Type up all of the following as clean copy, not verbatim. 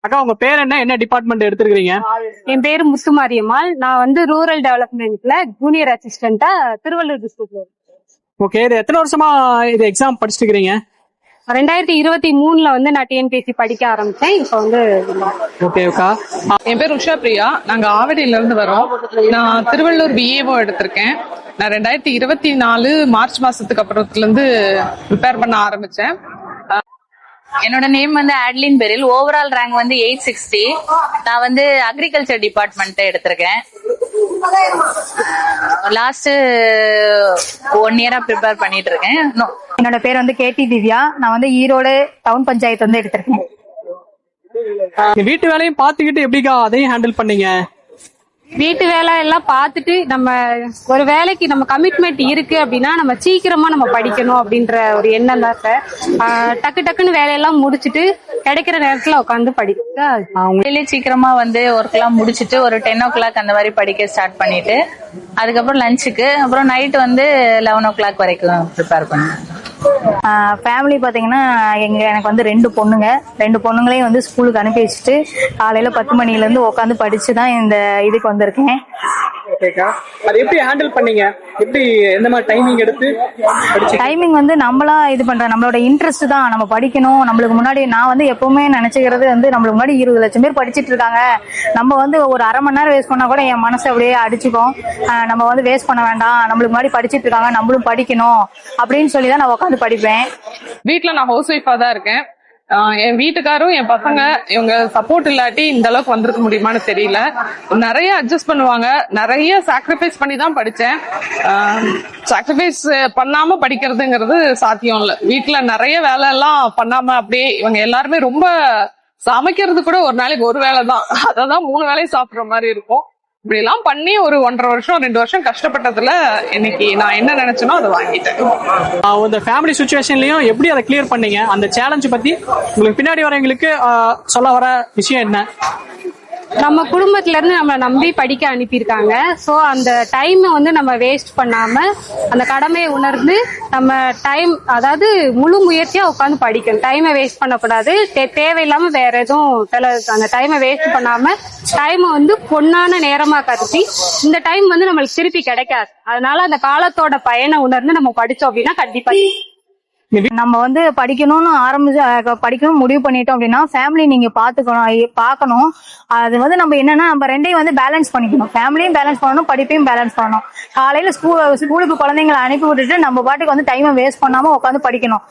அக்கா உங்க பேர் என்ன, என்ன டிபார்ட்மெண்ட் எடுத்திருக்கீங்க? என் பேரு முத்துமாரியம்மாள். நான் வந்து ரூரல் டெவலப்மெண்ட்ல ஜூனியர் அசிஸ்டண்டா திருவள்ளூர் டிஸ்ட்ரிக்ட்ல இருக்கேன். ஓகே, இது எத்தனை வருஷமா இது எக்ஸாம் படிச்சுட்டு இருக்கீங்க? 2023 வந்து நான் டிஎன்பிஎஸ்சி படிக்க ஆரம்பிச்சேன். இப்ப வந்து ஓகே அக்கா. என் பேர் உஷா பிரியா. நாங்க ஆவடியில இருந்து வரோம். நான் திருவள்ளூர் பிஏஓ எடுத்திருக்கேன். நான் 2024 மார்ச் மாசத்துக்கு அப்புறத்துல இருந்து ப்ரிப்பேர் பண்ண ஆரம்பிச்சேன். என்னோட நேம் வந்து ஆட்லின் பெரில். ஓவரால் ரேங்க் வந்து 860. நான் வந்து அக்ரிகல்ச்சர் டிபார்ட்மெண்ட் எடுத்திருக்கேன். லாஸ்ட் 1 இயரா ப்ரிப்பேர் பண்ணிட்டு இருக்கேன். என்னோட பேர் வந்து கேடி திவ்யா. நான் வந்து ஈரோடு டவுன் பஞ்சாயத்து வந்து எடுத்திருக்கேன். வீட்டு வேலையும் பாத்துக்கிட்டு எப்படிக்கா அதையும் ஹேண்டில் பண்ணீங்க? வீட்டு வேலை எல்லாம் பார்த்துட்டு நம்ம ஒரு வேலைக்கு நம்ம கமிட்மெண்ட் இருக்கு அப்படின்னா நம்ம சீக்கிரமா நம்ம படிக்கணும் அப்படின்ற ஒரு எண்ணம் தான் சார். டக்கு டக்குன்னு வேலையெல்லாம் முடிச்சுட்டு கிடைக்கிற நேரத்துல உட்காந்து படிக்க சீக்கிரமா வந்து ஒர்க் எல்லாம் முடிச்சுட்டு ஒரு 10 o'clock அந்த மாதிரி படிக்க ஸ்டார்ட் பண்ணிட்டு அதுக்கப்புறம் லஞ்சுக்கு அப்புறம் நைட் வந்து 11 o'clock வரைக்கும் ப்ரிப்பேர் பண்ணுவேன். ஃபேமிலி பாத்தீங்கன்னா எனக்கு வந்து 2 பொண்ணுங்க. 2 பொண்ணுங்களையும் வந்து ஸ்கூலுக்கு அனுப்பி வச்சுட்டு காலையில 10 மணில இருந்து உட்காந்து படிச்சுதான் இந்த இதுக்கு வந்திருக்கேன். அது எப்படி ஹேண்டில் பண்ணீங்க? எப்படி எந்த மாதிரி டைமிங் எடுத்து? டைமிங் வந்து நம்மளா இது பண்றோம், நம்மளோட இன்ட்ரெஸ்ட் தான். நம்ம படிக்கணும். நம்மளுக்கு முன்னாடி நான் வந்து எப்பவுமே நினைச்சுக்கிறது வந்து நம்மளுக்கு முன்னாடி 20 லட்சம் பேர் படிச்சுட்டு இருக்காங்க. நம்ம வந்து ஒரு அரை மணி நேரம் வேஸ்ட் பண்ணா கூட என் மனசு அப்படியே அடிச்சுக்கும். நம்ம வந்து வேஸ்ட் பண்ண வேண்டாம், நம்மளுக்கு முன்னாடி படிச்சுட்டு இருக்காங்க, நம்மளும் படிக்கணும் அப்படின்னு சொல்லிதான் நான் உட்காந்து படிப்பேன். வீட்டுல நான் ஹவுஸ் ஒய்ஃபா தான் இருக்கேன். என் வீட்டுக்காரும் என் பசங்க இவங்க சப்போர்ட் இல்லாட்டி இந்த அளவுக்கு வந்திருக்க முடியுமான்னு தெரியல. நிறைய அட்ஜஸ்ட் பண்ணுவாங்க. நிறைய சாக்ரிஃபைஸ் பண்ணி தான் படிச்சேன். சாக்ரிஃபைஸ் பண்ணாம படிக்கிறதுங்கிறது சாத்தியம் இல்ல. வீட்டுல நிறைய வேலை எல்லாம் பண்ணாம அப்படியே இவங்க எல்லாருமே ரொம்ப சமைக்கிறது கூட ஒரு நாளைக்கு ஒரு வேலை தான். அததான் 3 வேளையும் சாப்பிடுற மாதிரி இருக்கும். இப்படி எல்லாம் பண்ணி ஒரு 1.5 வருஷம் 2 வருஷம் கஷ்டப்பட்டதுல இன்னைக்கு நான் என்ன நினைச்சேனோ அதை வாங்கிட்டேன். இந்த ஃபேமிலி சுச்சுவேஷன்லயும் எப்படி அதை கிளியர் பண்ணீங்க? அந்த சேலஞ்ச் பத்தி உங்களுக்கு பின்னாடி வரவங்களுக்கு சொல்ல வர விஷயம் என்ன? நம்ம குடும்பத்துல இருந்து நம்ம நம்பி படிக்க அனுப்பியிருக்காங்க. சோ அந்த டைம் வந்து நம்ம வேஸ்ட் பண்ணாம அந்த கடமையை உணர்ந்து நம்ம டைம், அதாவது முழு முயற்சியா உட்காந்து படிக்கணும். டைமை வேஸ்ட் பண்ணக்கூடாது. தேவையில்லாம வேற எதுவும் அந்த டைமை வேஸ்ட் பண்ணாம டைமை வந்து பொன்னான நேரமா கருதி இந்த டைம் வந்து நம்மளுக்கு திருப்பி கிடைக்காது. அதனால அந்த காலத்தோட பயனை உணர்ந்து நம்ம படிச்சோம் அப்படின்னா கண்டிப்பா நம்ம வந்து படிக்கணும் முடிவு பண்ணிட்டோம் அப்படின்னா ஃபேமிலி நீங்க பார்க்கணும். அது வந்து நம்ம என்னன்னா நம்ம ரெண்டையும் வந்து பேலன்ஸ் பண்ணிக்கணும். ஃபேமிலியும் பேலன்ஸ் பண்ணணும், படிப்பையும் பேலன்ஸ் பண்ணணும். காலையில ஸ்கூலுக்கு குழந்தைங்களை அனுப்பி விட்டுட்டு நம்ம பாட்டுக்கு வந்து டைமை வேஸ்ட் பண்ணாம உட்காந்து படிக்கணும்.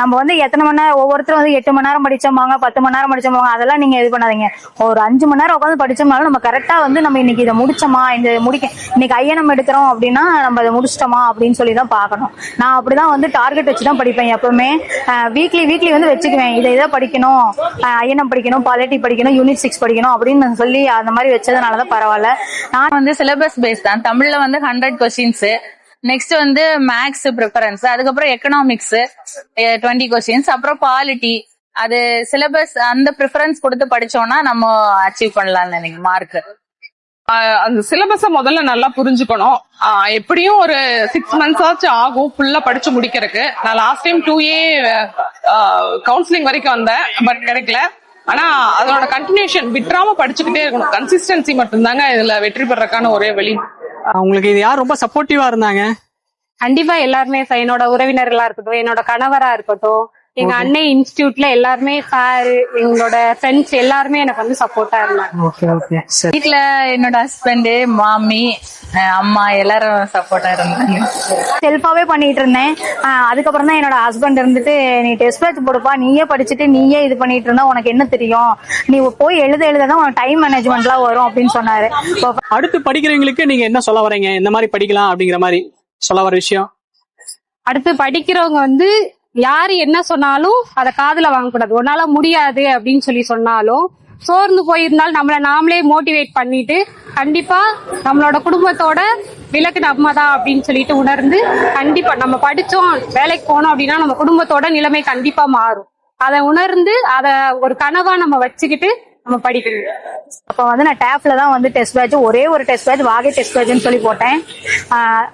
நம்ம வந்து எத்தனை மணி நேரம், ஒவ்வொருத்தரும் வந்து 8 மணி நேரம் படிச்சோம்பாங்க, 10 மணி நேரம் படிச்சோம்பாங்க. அதெல்லாம் நீங்க இது பண்ணாதீங்க. ஒரு 5 மணி நேரம் உட்காந்து படிச்சோம்னாலும் நம்ம கரெக்டா வந்து நம்ம இன்னைக்கு இதை முடிச்சோமா, இன்னைக்கு ஐஎன்எம் எடுக்கிறோம் அப்படின்னா நம்ம அதை முடிச்சிட்டோமா அப்படின்னு சொல்லிதான் பார்க்கணும். நான் அப்படிதான் வந்து டார்கெட் வச்சுதான் படிப்பேன். எப்பவுமே வீக்லி வந்து வச்சுக்குவேன். இதை படிக்கணும், ஐஎன்எம் படிக்கணும், பாலிட்டி படிக்கணும், யூனிட் 6 படிக்கணும் அப்படின்னு சொல்லி அந்த மாதிரி வச்சதுனாலதான் பரவாயில்ல. நான் வந்து சிலபஸ் பேஸ் தான். தமிழ்ல வந்து 100 கொஸ்டின்ஸ், நெக்ஸ்ட் வந்து மேக்ஸ் ப்ரிஃபரன்ஸ், அதுக்கப்புறம் எக்கனாமிக்ஸ் 20 கொஸ்டின்ஸ், அப்புறம் பாலிட்டி. அது சிலபஸ் அந்த ப்ரிஃபரன்ஸ் கொடுத்து படிச்சோம்னா நம்ம அச்சீவ் பண்ணலாம்னு நினைக்கிறேன் மார்க். அந்த சிலபஸ முதல்ல நல்லா புரிஞ்சுக்கணும். எப்படியும் ஒரு 6 months ஆச்சும் ஆகும் ஃபுல்லா படிச்சு முடிக்கிறதுக்கு. நான் லாஸ்ட் டைம் 2A கவுன்சிலிங் வரைக்கும் வந்தேன், பட் கிடைக்கல. ஆனா அதோட கண்டினியூஷன் விட்டுறாம படிச்சுக்கிட்டே இருக்கணும். கன்சிஸ்டன்சி மட்டும்தாங்க இதுல வெற்றி பெறக்கான ஒரே வழி. உங்களுக்கு இது யார் ரொம்ப சப்போர்ட்டிவா இருந்தாங்க? கண்டிப்பா எல்லாருமே என்னோட உறவினர்களா இருக்கட்டும், என்னோட கணவரா இருக்கட்டும், எங்க அன்னை இன்ஸ்டிடியூட்ல எல்லாருமே சார், எங்களோட ஃப்ரெண்ட்ஸ் எல்லாருமே எனக்கு வந்து சப்போர்ட்டா இருந்தாங்க. வீட்டுல என்னோட ஹஸ்பண்ட், மாமி, அம்மா எல்லாரும் சப்போர்ட்டா இருந்தாங்க. செல்ஃபாவே பண்ணிட்டு இருந்தேன். அதுக்கப்புறம் தான் என்னோட ஹஸ்பண்ட் இருந்துட்டு நீ டெஸ்ட் பேட்ச் போடுப்பா, நீயே படிச்சுட்டு நீயே இது பண்ணிட்டு இருந்தா உனக்கு என்ன தெரியும், நீ போய் எழுததான் உனக்கு டைம் மேனேஜ்மெண்ட்லாம் வரும் அப்படின்னு சொன்னாரு. அடுத்து படிக்கிறவங்களுக்கு நீங்க என்ன சொல்ல வரீங்க? இந்த மாதிரி படிக்கலாம் அப்படிங்கிற மாதிரி சொல்ல வர விஷயம்? அடுத்து படிக்கிறவங்க வந்து யாரு என்ன சொன்னாலும் அதை காதுல வாங்கக்கூடாது. உன்னால முடியாது அப்படின்னு சொல்லி சொன்னாலும் சோர்ந்து போயிருந்தாலும் நம்மள நாமளே மோட்டிவேட் பண்ணிட்டு கண்டிப்பா நம்மளோட குடும்பத்தோட விளக்கு நம்ம தான் அப்படின்னு சொல்லிட்டு உணர்ந்து கண்டிப்பா நம்ம படிச்சோம் வேலைக்கு போனோம் அப்படின்னா நம்ம குடும்பத்தோட நிலைமை கண்டிப்பா மாறும். அதை உணர்ந்து அதை ஒரு கனவா நம்ம வச்சுக்கிட்டு நம்ம படிக்கிறது. அப்ப வந்து நான் டேப்ல தான் வந்து டெஸ்ட் பேட்ச், ஒரே ஒரு டெஸ்ட் பேட்ச் வாகை டெஸ்ட் பேட்ச்னு சொல்லி போட்டேன்.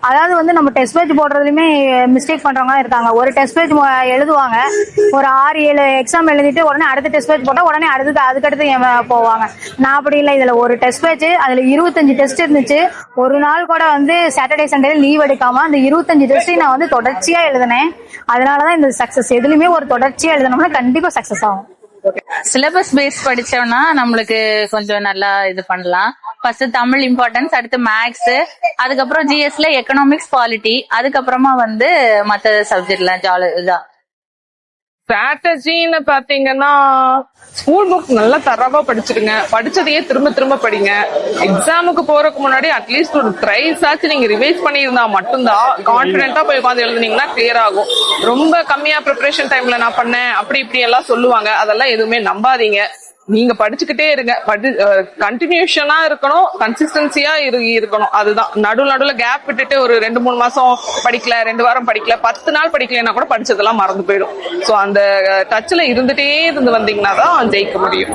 அதாவது வந்து நம்ம டெஸ்ட் பேட்ச் போடுறதுலயுமே மிஸ்டேக் பண்றவங்க இருக்காங்க. ஒரு டெஸ்ட் பேட்ச் எழுதுவாங்க, ஒரு 6-7 எக்ஸாம் எழுதிட்டு உடனே அடுத்த டெஸ்ட் பேட்ச் போட்டா உடனே அதுக்கடுத்து போவாங்க. நான் அப்படி இல்லை. இதுல ஒரு டெஸ்ட் பேட்ச், அதுல 25 டெஸ்ட் இருந்துச்சு. ஒரு நாள் கூட வந்து சாட்டர்டே சண்டே லீவ் எடுக்காம அந்த 25 டெஸ்டையும் நான் வந்து தொடர்ச்சியா எழுதினேன். அதனாலதான் இந்த சக்சஸ். எதுலயுமே ஒரு தொடர்ச்சியா எழுதினோம்னா கண்டிப்பா சக்சஸ் ஆகும். சிலபஸ் பேஸ் படிச்சோம்னா நம்மளுக்கு கொஞ்சம் நல்லா இது பண்ணலாம். ஃபர்ஸ்ட் தமிழ் இம்பார்ட்டன்ஸ், அடுத்து மேக்ஸ், அதுக்கப்புறம் ஜிஎஸ்ல எக்கனாமிக்ஸ், பாலிட்டி, அதுக்கப்புறமா வந்து மத்த சப்ஜெக்ட்லாம் இதான். ஸ்ட்ராட்டஜின்னு பாத்தீங்கன்னா ஸ்கூல் புக் நல்லா தரவா படிச்சிருங்க, படிச்சதையே திரும்ப திரும்ப படிங்க. எக்ஸாமுக்கு போறதுக்கு முன்னாடி அட்லீஸ்ட் ஒரு த்ரைஸ் ஆச்சு நீங்க ரிவைஸ் பண்ணியிருந்தா மட்டும்தான் கான்பிடென்ட்டா போய் உட்காந்து எழுதுனீங்கன்னா கிளியர் ஆகும். ரொம்ப கம்மியா ப்ரிப்பரேஷன் டைம்ல நான் பண்ணேன் அப்படி இப்படி எல்லாம் சொல்லுவாங்க, அதெல்லாம் எதுவுமே நம்பாதீங்க. நீங்க படிச்சுக்கிட்டே இருங்க. கண்டினியூஷனா இருக்கணும், கன்சிஸ்டன்சியா இருக்கணும். அதுதான். நடுவுல கேப் விட்டுட்டு ஒரு 2-3 மாசம் படிக்கல, 2 வாரம் படிக்கல, 10 நாள் படிக்கலன்னா கூட படிச்சதெல்லாம் மறந்து போயிடும். சோ அந்த டச்ல இருந்துட்டே இருந்து வந்தீங்கன்னா தான் ஜெயிக்க முடியும்.